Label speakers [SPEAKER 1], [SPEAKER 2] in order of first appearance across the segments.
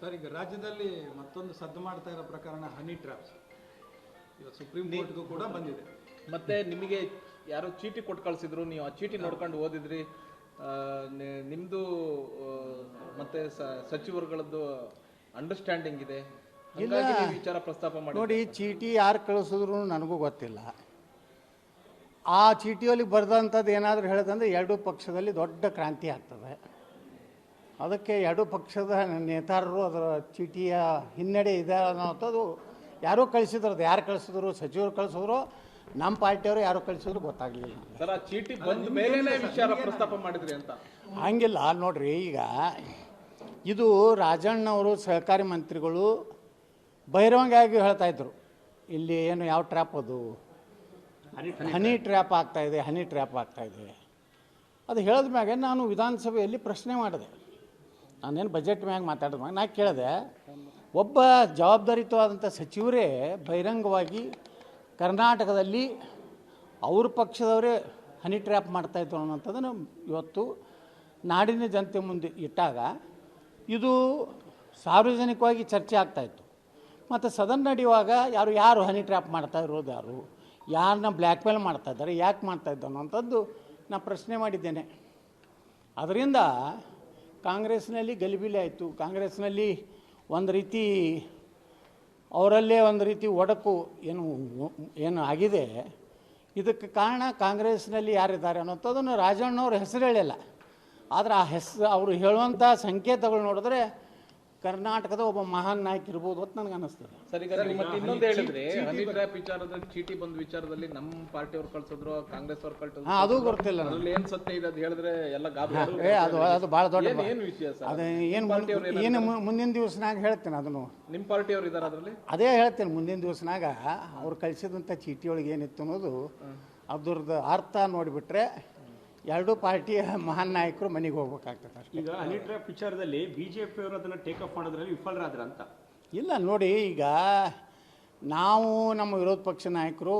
[SPEAKER 1] Sir, ಈಗ ರಾಜ್ಯದಲ್ಲಿ ಮತ್ತೊಂದು ಸದ್ದು ಮಾಡ್ತಾ ಇರೋ ಪ್ರಕರಣ ಹನಿ ಟ್ರ್ಯಾಪ್ಸ್ ಇವತ್ತು ಸುಪ್ರೀಂ ಕೋರ್ಟ್ಗೂ ಕೂಡ ಬಂದಿದೆ.
[SPEAKER 2] ಮತ್ತೆ ನಿಮಗೆ ಯಾರೋ ಚೀಟಿ ಕೊಟ್ಟು ಕಳಿಸಿದ್ರು, ನೀವು ಆ ಚೀಟಿ ನೋಡ್ಕೊಂಡು ಓದಿದ್ರಿ, ನಿಮ್ಮದು ಮತ್ತೆ ಸಚಿವರುಗಳದ್ದು ಅಂಡರ್ಸ್ಟ್ಯಾಂಡಿಂಗ್ ಇದೆ, ಹಾಗಾಗಿ ನೀವು ವಿಚಾರ ಪ್ರಸ್ತಾಪ ಮಾಡಿ.
[SPEAKER 3] ನೋಡಿ, ಚೀಟಿ ಯಾರು ಕಳಿಸಿದ್ರು ನನಗೂ ಗೊತ್ತಿಲ್ಲ. ಆ ಚೀಟಿಯಲ್ಲಿ ಬರೆದಂಥದ್ದು ಏನಾದರೂ ಹೇಳೋದಂದ್ರೆ ಎರಡೂ ಪಕ್ಷದಲ್ಲಿ ದೊಡ್ಡ ಕ್ರಾಂತಿ ಆಗ್ತದೆ. ಅದಕ್ಕೆ ಎರಡೂ ಪಕ್ಷದ ನೇತಾರರು ಅದರ ಚೀಟಿಯ ಹಿನ್ನಡೆ ಇದೆ ಅನ್ನೋಂಥದ್ದು ಯಾರೋ ಕಳಿಸಿದ್ರು. ಅದು ಯಾರು ಕಳಿಸಿದ್ರು, ಸಚಿವರು ಕಳಿಸಿದ್ರು, ನಮ್ಮ ಪಾರ್ಟಿಯವರು ಯಾರು ಕಳಿಸಿದ್ರು ಗೊತ್ತಾಗಲಿಲ್ಲ.
[SPEAKER 2] ಸರ್, ಆ ಚೀಟಿ ಬಂದ ಮೇಲೆ ವಿಚಾರ ಪ್ರಸ್ತಾಪ ಮಾಡಿದ್ರಿ ಅಂತ
[SPEAKER 3] ಹಂಗಿಲ್ಲ. ನೋಡ್ರಿ, ಈಗ ಇದು ರಾಜಣ್ಣವರು ಸಹಕಾರಿ ಮಂತ್ರಿಗಳು ಬಹಿರಂಗವಾಗಿ ಹೇಳ್ತಾ ಇದ್ರು, ಇಲ್ಲಿ ಏನು ಯಾವ ಟ್ರ್ಯಾಪ್ ಅದು ಹನಿ ಟ್ರ್ಯಾಪ್ ಆಗ್ತಾಯಿದೆ, ಹನಿ ಟ್ರ್ಯಾಪ್ ಆಗ್ತಾಯಿದೆ. ಅದು ಹೇಳಿದ ಮ್ಯಾಗೆ ನಾನು ವಿಧಾನಸಭೆಯಲ್ಲಿ ಪ್ರಶ್ನೆ ಮಾಡಿದೆ. ನಾನೇನು ಬಜೆಟ್ ಮ್ಯಾಗ ಮಾತಾಡಿದ ನಾ ಕೇಳಿದೆ, ಒಬ್ಬ ಜವಾಬ್ದಾರಿಯುತವಾದಂಥ ಸಚಿವರೇ ಬಹಿರಂಗವಾಗಿ ಕರ್ನಾಟಕದಲ್ಲಿ ಅವ್ರ ಪಕ್ಷದವರೇ ಹನಿ ಟ್ರ್ಯಾಪ್ ಮಾಡ್ತಾಯಿದ್ರು ಅನ್ನೋಂಥದ್ದನ್ನು ಇವತ್ತು ನಾಡಿನ ಜನತೆ ಮುಂದೆ ಇಟ್ಟಾಗ ಇದು ಸಾರ್ವಜನಿಕವಾಗಿ ಚರ್ಚೆ ಆಗ್ತಾಯಿತ್ತು. ಮತ್ತು ಸದನ ನಡೆಯುವಾಗ ಯಾರು ಹನಿ ಟ್ರ್ಯಾಪ್ ಮಾಡ್ತಾ ಇರೋದು, ಯಾರನ್ನ ಬ್ಲ್ಯಾಕ್ ಮೇಲ್ ಮಾಡ್ತಾಯಿದ್ದಾರೆ, ಯಾಕೆ ಮಾಡ್ತಾಯಿದ್ದು ಅನ್ನೋಂಥದ್ದು ನಾನು ಪ್ರಶ್ನೆ ಮಾಡಿದ್ದೇನೆ. ಅದರಿಂದ ಕಾಂಗ್ರೆಸ್ನಲ್ಲಿ ಗಲಿಬಿಲಿ ಆಯಿತು. ಕಾಂಗ್ರೆಸ್ನಲ್ಲಿ ಒಂದು ರೀತಿ ಅವರಲ್ಲೇ ಒಂದು ರೀತಿ ಒಡಕು ಏನು ಆಗಿದೆ. ಇದಕ್ಕೆ ಕಾರಣ ಕಾಂಗ್ರೆಸ್ನಲ್ಲಿ ಯಾರಿದ್ದಾರೆ ಅನ್ನೋಂಥದ್ದನ್ನು ರಾಜಣ್ಣವ್ರ ಹೆಸರು ಹೇಳಿಲ್ಲ. ಆದರೆ ಆ ಅವರು ಹೇಳುವಂಥ ಸಂಕೇತಗಳು ನೋಡಿದ್ರೆ ಕರ್ನಾಟಕದ ಒಬ್ಬ ಮಹಾನ್ ನಾಯಕ ಇರ್ಬೋದು ಅಂತ ನನಗೆ ಅನ್ನಿಸ್ತದೆ.
[SPEAKER 2] ಸರ್, ಈಗ ಮತ್ತೆ ಇನ್ನೊಂದು ಹೇಳಿದ್ರೆ ಹನಿ ಟ್ರ್ಯಾಪ್ ವಿಚಾರದಲ್ಲಿ ಚೀಟಿ ಬಂದ ವಿಚಾರದಲ್ಲಿ ನಮ್ಮ ಪಾರ್ಟಿಯವ್ರು ಕಳ್ಸಿದ್ರು, ಕಾಂಗ್ರೆಸ್ ಅವ್ರು ಕಳ್ಸಿದ್ರು,
[SPEAKER 3] ಅದು ಗೊತ್ತಿಲ್ಲ.
[SPEAKER 2] ಅದ್ರಲ್ಲಿ ಏನ್ ಸತ್ಯ ಇದೆ ಅದು ಹೇಳಿದ್ರೆ ಎಲ್ಲ ಗಾಬರಿ.
[SPEAKER 3] ಅದು ಭಾಳ ದೊಡ್ಡ
[SPEAKER 2] ಏನು ವಿಷಯ ಸರ್?
[SPEAKER 3] ಅದು ಏನು ಮುಂದಿನ ದಿವಸನಾಗ ಹೇಳ್ತೇನೆ. ಅದನ್ನು
[SPEAKER 2] ನಿಮ್ಮ ಪಾರ್ಟಿಯವ್ರು ಇದ್ದಾರೆ ಅದರಲ್ಲಿ,
[SPEAKER 3] ಅದೇ ಹೇಳ್ತೇನೆ. ಮುಂದಿನ ದಿವಸನಾಗ ಅವ್ರು ಕಳಿಸಿದಂಥ ಚೀಟಿಯೊಳಗೆ ಏನಿತ್ತು ಅನ್ನೋದು ಅದ್ರದ್ದು ಅರ್ಥ ನೋಡಿಬಿಟ್ರೆ ಎರಡೂ ಪಾರ್ಟಿಯ ಮಹಾನ್ ನಾಯಕರು ಮನೆಗೆ ಹೋಗ್ಬೇಕಾಗ್ತದೆ ಅಷ್ಟೇ.
[SPEAKER 4] ಈಗ ಹನಿ ಟ್ರ್ಯಾಪ್ ವಿಚಾರದಲ್ಲಿ ಬಿಜೆಪಿ ಅವರು ಅದನ್ನು ಟೇಕಪ್ ಮಾಡೋದ್ರಲ್ಲಿ ವಿಫಲರಾದ್ರ ಅಂತ.
[SPEAKER 3] ಇಲ್ಲ ನೋಡಿ, ಈಗ ನಾವು ನಮ್ಮ ವಿರೋಧ ಪಕ್ಷ ನಾಯಕರು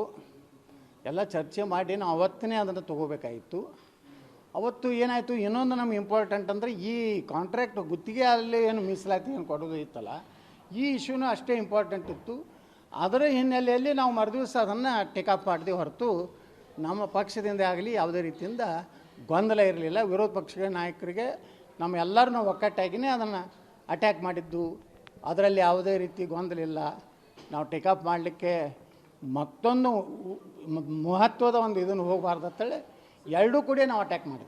[SPEAKER 3] ಎಲ್ಲ ಚರ್ಚೆ ಮಾಡಿ ನಾವು ಅವತ್ತೇ ಅದನ್ನು ತೊಗೋಬೇಕಾಗಿತ್ತು. ಅವತ್ತು ಏನಾಯಿತು, ಇನ್ನೊಂದು ನಮ್ಗೆ ಇಂಪಾರ್ಟೆಂಟ್ ಅಂದರೆ ಈ ಕಾಂಟ್ರಾಕ್ಟ್ ಗುತ್ತಿಗೆ ಅಲ್ಲಿ ಏನು ಮೀಸಲಾತಿ ಏನು ಕೊಡೋದು ಇತ್ತಲ್ಲ, ಈ ಇಶ್ಯೂನೂ ಅಷ್ಟೇ ಇಂಪಾರ್ಟೆಂಟ್ ಇತ್ತು. ಅದರ ಹಿನ್ನೆಲೆಯಲ್ಲಿ ನಾವು ಮರುದಿವಸ ಅದನ್ನು ಟೇಕಪ್ ಮಾಡಿದೆ ಹೊರತು ನಮ್ಮ ಪಕ್ಷದಿಂದ ಆಗಲಿ ಯಾವುದೇ ರೀತಿಯಿಂದ ಗೊಂದಲ ಇರಲಿಲ್ಲ. ವಿರೋಧ ಪಕ್ಷದ ನಾಯಕರಿಗೆ ನಮ್ಮೆಲ್ಲರೂ ಒಕ್ಕಟ್ಟಾಗಿಯೇ ಅದನ್ನು ಅಟ್ಯಾಕ್ ಮಾಡಿದ್ದು. ಅದರಲ್ಲಿ ಯಾವುದೇ ರೀತಿ ಗೊಂದಲ ಇಲ್ಲ. ನಾವು ಟೇಕಪ್ ಮಾಡಲಿಕ್ಕೆ ಮತ್ತೊಂದು ಮಹತ್ವದ ಒಂದು ಇದನ್ನು ಹೋಗಬಾರ್ದು ಅಂತೇಳಿ ಎರಡೂ ಕೂಡ ನಾವು ಅಟ್ಯಾಕ್ ಮಾಡಿದ್ವಿ.